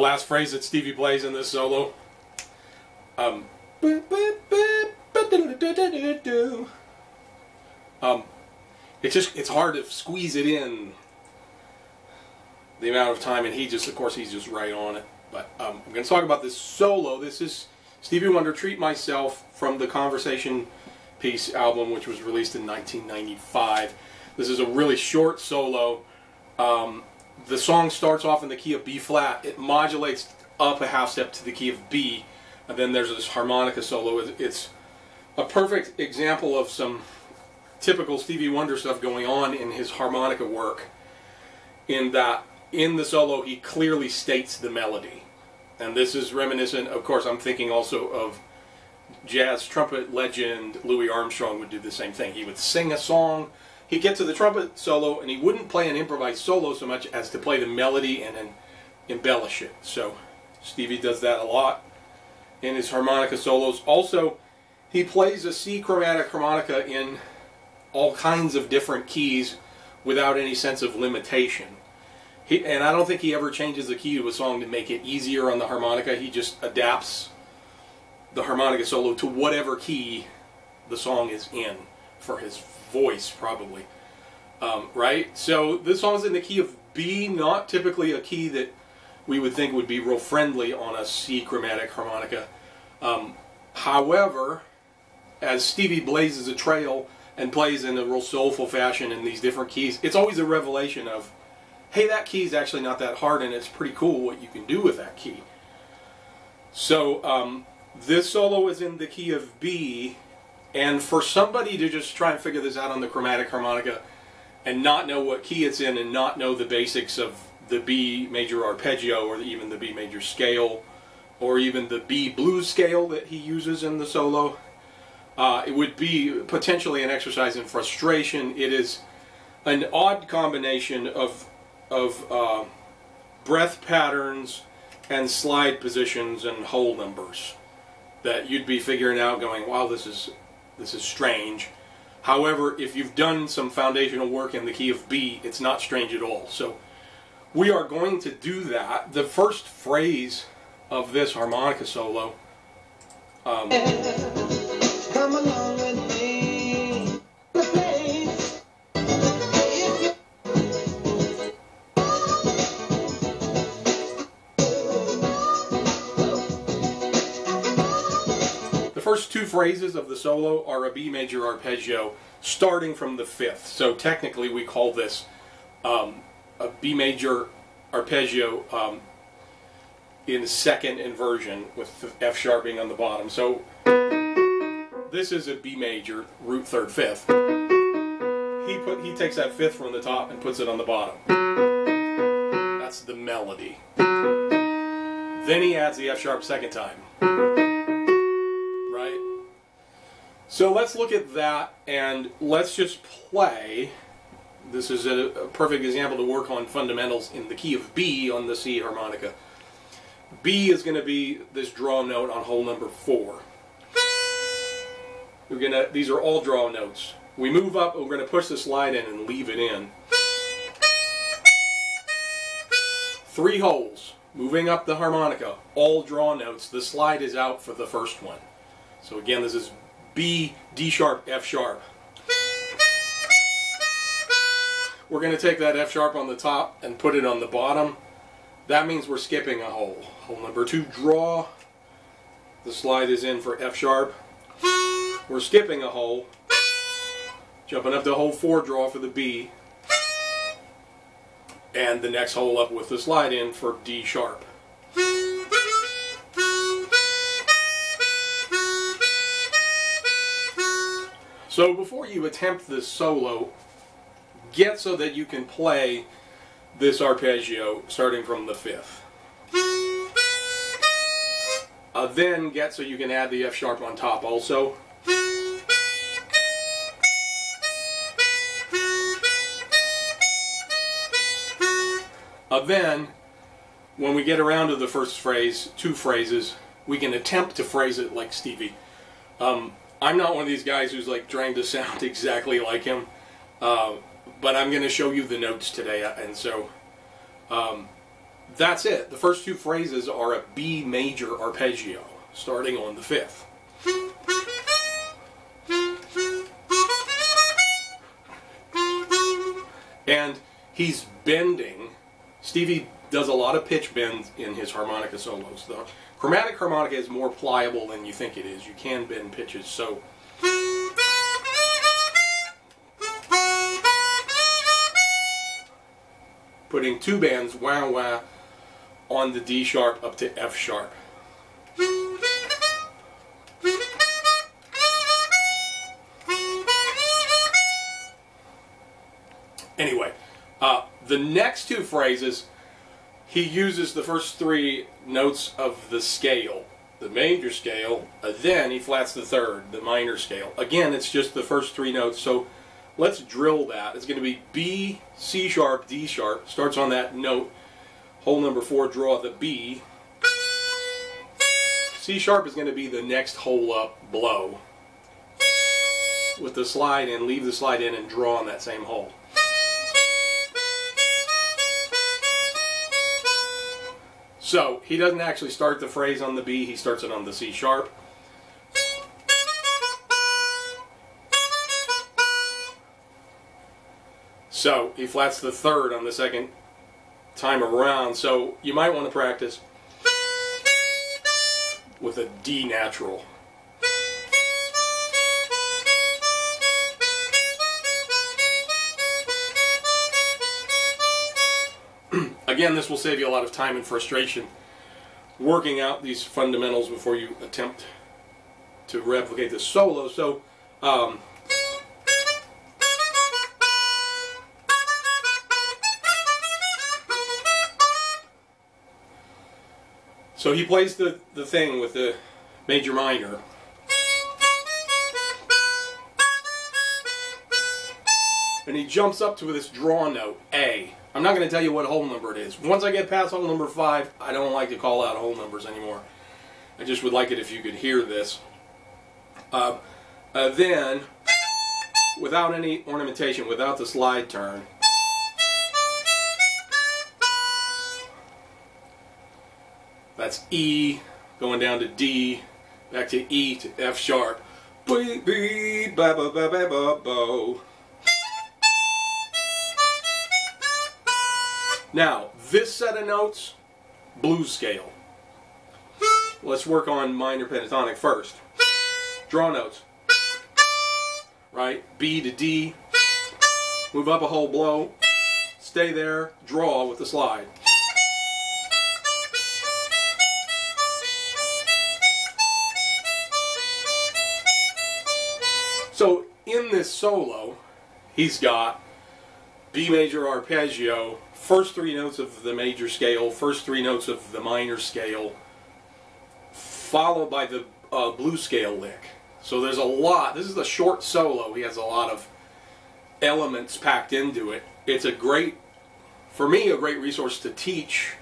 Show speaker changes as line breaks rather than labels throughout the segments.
last phrase that Stevie plays in this solo. It's hard to squeeze it in the amount of time, and of course he's just right on it. But I'm going to talk about this solo. This is Stevie Wonder, Treat Myself, from the Conversation Piece album, which was released in 1995. This is a really short solo. The song starts off in the key of B flat. It modulates up a half step to the key of B, and then there's this harmonica solo. It's a perfect example of some typical Stevie Wonder stuff going on in his harmonica work, in that in the solo he clearly states the melody. And this is reminiscent, of course, I'm thinking also of jazz trumpet legend Louis Armstrong would do the same thing. He would sing a song, he'd get to the trumpet solo, and he wouldn't play an improvised solo so much as to play the melody and then embellish it. So Stevie does that a lot in his harmonica solos. Also, he plays a C chromatic harmonica in all kinds of different keys without any sense of limitation. And I don't think he ever changes the key to a song to make it easier on the harmonica. He just adapts the harmonica solo to whatever key the song is in for his voice, probably. Right? So this song's in the key of B, not typically a key that we would think would be real friendly on a C chromatic harmonica. However, as Stevie blazes a trail and plays in a real soulful fashion in these different keys, it's always a revelation of, hey, that key's actually not that hard, and it's pretty cool what you can do with that key. So this solo is in the key of B, and for somebody to just try and figure this out on the chromatic harmonica and not know what key it's in and not know the basics of the B major arpeggio or even the B major scale or even the B blues scale that he uses in the solo, it would be potentially an exercise in frustration. It is an odd combination of breath patterns and slide positions and whole numbers that you'd be figuring out going, wow, this is strange. However, if you've done some foundational work in the key of B, it's not strange at all. So we are going to do that. The first phrase of this harmonica solo,
come along with me.
The first two phrases of the solo are a B major arpeggio starting from the fifth. So technically we call this a B major arpeggio in second inversion with the F sharp being on the bottom. So this is a B major, root third fifth. He takes that fifth from the top and puts it on the bottom. That's the melody. Then he adds the F sharp second time. Right? So let's look at that and let's just play. This is a perfect example to work on fundamentals in the key of B on the C harmonica. B is going to be this draw note on hole number 4. These are all draw notes. We move up, we're going to push the slide in and leave it in. 3 holes, moving up the harmonica, all draw notes. The slide is out for the first one. So again, this is B, D sharp, F sharp. We're going to take that F sharp on the top and put it on the bottom. That means we're skipping a hole. Hole number 2, draw. The slide is in for F sharp. We're skipping a hole. Jumping up to hole 4, draw for the B. And the next hole up with the slide in for D sharp. So before you attempt this solo, get so that you can play this arpeggio starting from the 5th. Then get so you can add the F sharp on top also. Then, when we get around to the first phrase, 2 phrases, we can attempt to phrase it like Stevie. I'm not one of these guys who's like trying to sound exactly like him. But I'm going to show you the notes today, and so that's it. The first two phrases are a B major arpeggio, starting on the 5th. And he's bending. Stevie does a lot of pitch bends in his harmonica solos. The chromatic harmonica is more pliable than you think it is. You can bend pitches. So putting two bands, wah wah, on the D sharp up to F sharp. Anyway, the next two phrases, he uses the first three notes of the scale, the major scale, then he flats the third, the minor scale. Again, it's just the first three notes, so let's drill that. It's going to be B, C sharp, D sharp, starts on that note, hole number 4, draw the B. C sharp is going to be the next hole up, blow. With the slide in, leave the slide in and draw on that same hole. So, he doesn't actually start the phrase on the B, he starts it on the C sharp. So, he flats the third on the second time around, so you might want to practice with a D natural. Again, this will save you a lot of time and frustration working out these fundamentals before you attempt to replicate the solo. So he plays the thing with the major minor. And he jumps up to this draw note, A. I'm not going to tell you what hole number it is. Once I get past hole number 5, I don't like to call out hole numbers anymore. I just would like it if you could hear this. Then, without any ornamentation, without the slide turn, that's E, going down to D, back to E to F sharp. Bee, bee, ba, ba, ba, ba, ba, bo. Now, this set of notes, blues scale. Let's work on minor pentatonic first. Draw notes. Right? B to D. Move up a whole blow. Stay there. Draw with the slide. So, in this solo, he's got B major arpeggio, first three notes of the major scale, first three notes of the minor scale, followed by the blues scale lick. So there's a lot. This is a short solo. He has a lot of elements packed into it. It's a great, for me, a great resource to teach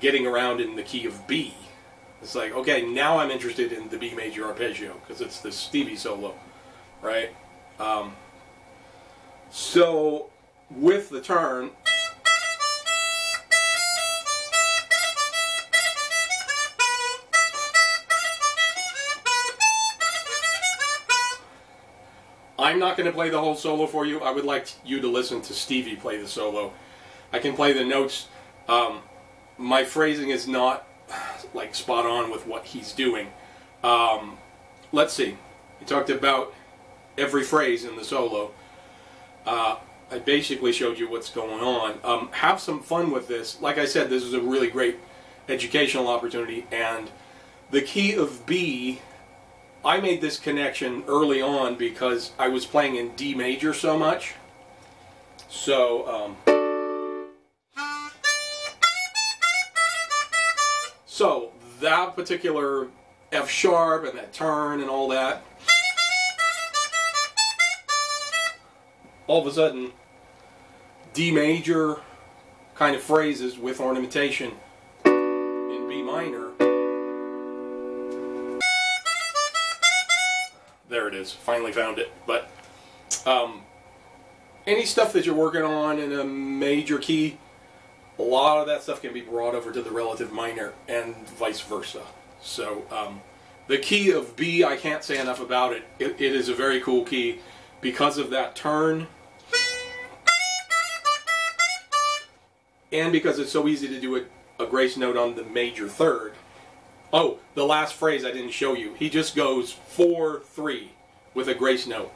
getting around in the key of B. It's like, okay, now I'm interested in the B major arpeggio because it's the Stevie solo, right? So with the turn, I'm not going to play the whole solo for you. I would like you to listen to Stevie play the solo. I can play the notes. My phrasing is not like spot on with what he's doing. Let's see. He talked about every phrase in the solo. I basically showed you what's going on. Have some fun with this. Like I said, this is a really great educational opportunity. And the key of B, I made this connection early on because I was playing in D major so much. So, so that particular F sharp and that turn and all that, all of a sudden, D major kind of phrases with ornamentation in B minor. There it is. Finally found it. But any stuff that you're working on in a major key, a lot of that stuff can be brought over to the relative minor and vice versa. So the key of B, I can't say enough about it. It is a very cool key because of that turn, and because it's so easy to do a grace note on the major third. Oh, the last phrase I didn't show you. He just goes 4-3 with a grace note.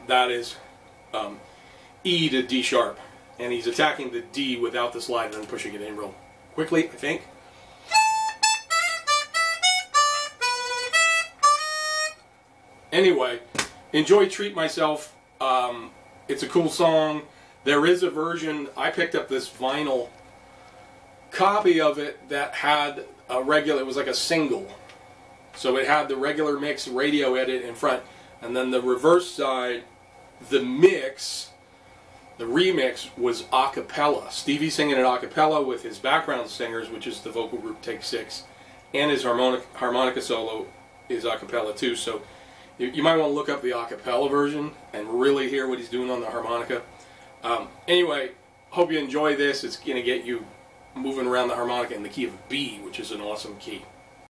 That is E to D sharp, and he's attacking the D without the slide and then pushing it in real quickly, I think. Anyway, enjoy Treat Myself. It's a cool song. There is a version, I picked up this vinyl copy of it that had a regular, it was like a single. So it had the regular mix radio edit in front, and then the reverse side, the mix, the remix was a cappella. Stevie singing it a cappella with his background singers, which is the vocal group Take 6, and his harmonica solo is a cappella too. So you might want to look up the a cappella version and really hear what he's doing on the harmonica. Anyway, hope you enjoy this. It's going to get you moving around the harmonica in the key of B, which is an awesome key.